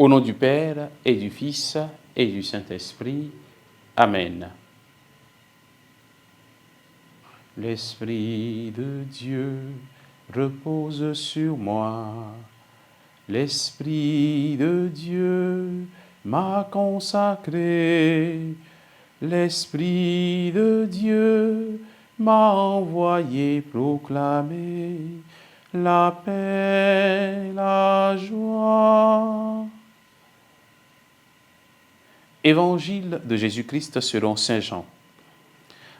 Au nom du Père et du Fils et du Saint-Esprit. Amen. L'Esprit de Dieu repose sur moi. L'Esprit de Dieu m'a consacré. L'Esprit de Dieu m'a envoyé proclamer la paix, la joie. Évangile de Jésus-Christ selon saint Jean.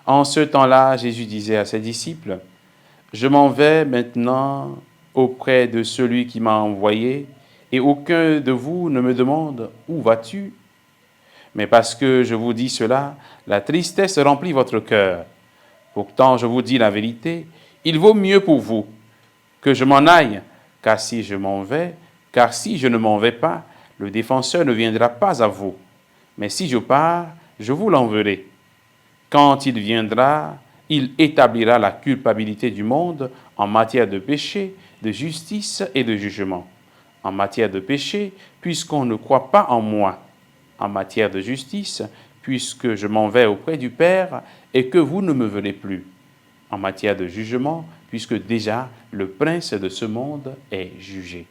En ce temps-là, Jésus disait à ses disciples, « Je m'en vais maintenant auprès de celui qui m'a envoyé, et aucun de vous ne me demande, où vas-tu ? Mais parce que je vous dis cela, la tristesse remplit votre cœur. Pourtant, je vous dis la vérité, il vaut mieux pour vous que je m'en aille, car si je ne m'en vais pas, le défenseur ne viendra pas à vous. Mais si je pars, je vous l'enverrai. Quand il viendra, il établira la culpabilité du monde en matière de péché, de justice et de jugement. En matière de péché, puisqu'on ne croit pas en moi. En matière de justice, puisque je m'en vais auprès du Père et que vous ne me verrez plus. En matière de jugement, puisque déjà le prince de ce monde est jugé.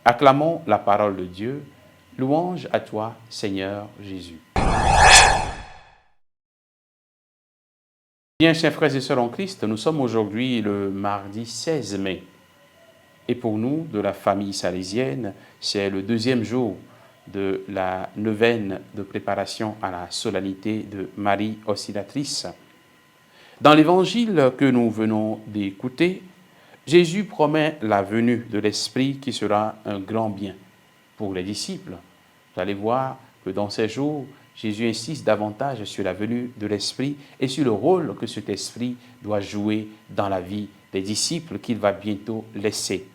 Acclamons la parole de Dieu. Louange à toi, Seigneur Jésus. Bien, chers frères et sœurs en Christ, nous sommes aujourd'hui le mardi 16 mai. Et pour nous, de la famille salésienne, c'est le deuxième jour de la neuvaine de préparation à la solennité de Marie Auxiliatrice. Dans l'évangile que nous venons d'écouter, Jésus promet la venue de l'Esprit qui sera un grand bien pour les disciples. Vous allez voir que dans ces jours, Jésus insiste davantage sur la venue de l'Esprit et sur le rôle que cet Esprit doit jouer dans la vie des disciples qu'il va bientôt laisser.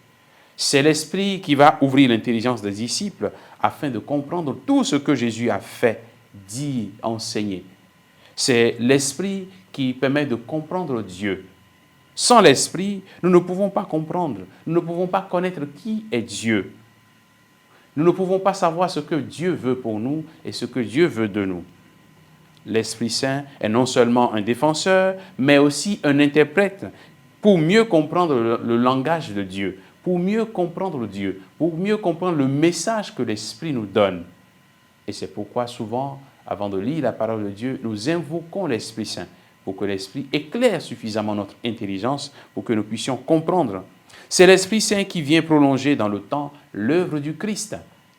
C'est l'Esprit qui va ouvrir l'intelligence des disciples afin de comprendre tout ce que Jésus a fait, dit, enseigné. C'est l'Esprit qui permet de comprendre Dieu. Sans l'Esprit, nous ne pouvons pas comprendre, nous ne pouvons pas connaître qui est Dieu. Nous ne pouvons pas savoir ce que Dieu veut pour nous et ce que Dieu veut de nous. L'Esprit Saint est non seulement un défenseur, mais aussi un interprète pour mieux comprendre le langage de Dieu, pour mieux comprendre Dieu, pour mieux comprendre le message que l'Esprit nous donne. Et c'est pourquoi souvent, avant de lire la parole de Dieu, nous invoquons l'Esprit Saint pour que l'Esprit éclaire suffisamment notre intelligence pour que nous puissions comprendre. C'est l'Esprit Saint qui vient prolonger dans le temps l'œuvre du Christ.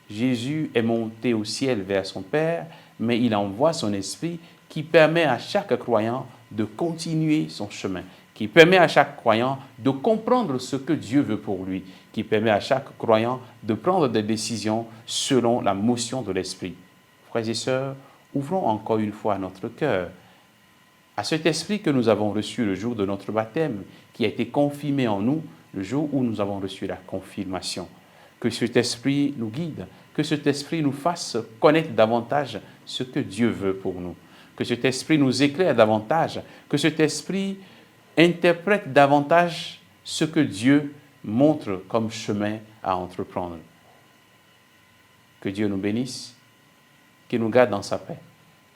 Jésus est monté au ciel vers son Père, mais il envoie son Esprit qui permet à chaque croyant de continuer son chemin, qui permet à chaque croyant de comprendre ce que Dieu veut pour lui, qui permet à chaque croyant de prendre des décisions selon la motion de l'Esprit. Frères et sœurs, ouvrons encore une fois notre cœur à cet Esprit que nous avons reçu le jour de notre baptême, qui a été confirmé en nous le jour où nous avons reçu la confirmation. Que cet Esprit nous guide, que cet Esprit nous fasse connaître davantage ce que Dieu veut pour nous. Que cet Esprit nous éclaire davantage, que cet Esprit interprète davantage ce que Dieu montre comme chemin à entreprendre. Que Dieu nous bénisse, qu'il nous garde dans sa paix.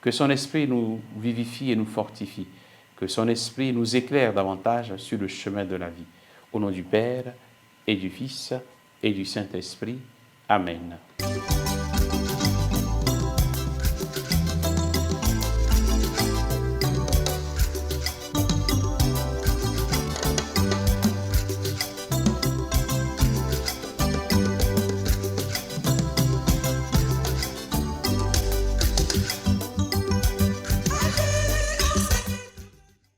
Que son Esprit nous vivifie et nous fortifie. Que son Esprit nous éclaire davantage sur le chemin de la vie. Au nom du Père et du Fils et du Saint-Esprit. Amen.